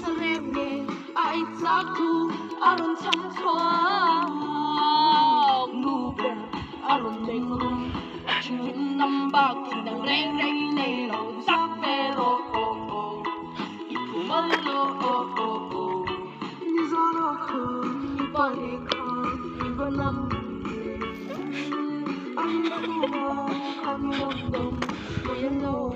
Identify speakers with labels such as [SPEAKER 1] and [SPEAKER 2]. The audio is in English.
[SPEAKER 1] sarili ay taku aron tanpa Nuba aron dengon Chun nambak ng reng reng nelo Zapero Ipumalo Nizarako Ibarika Ibanam Ang kuha kami ramdam Kaya no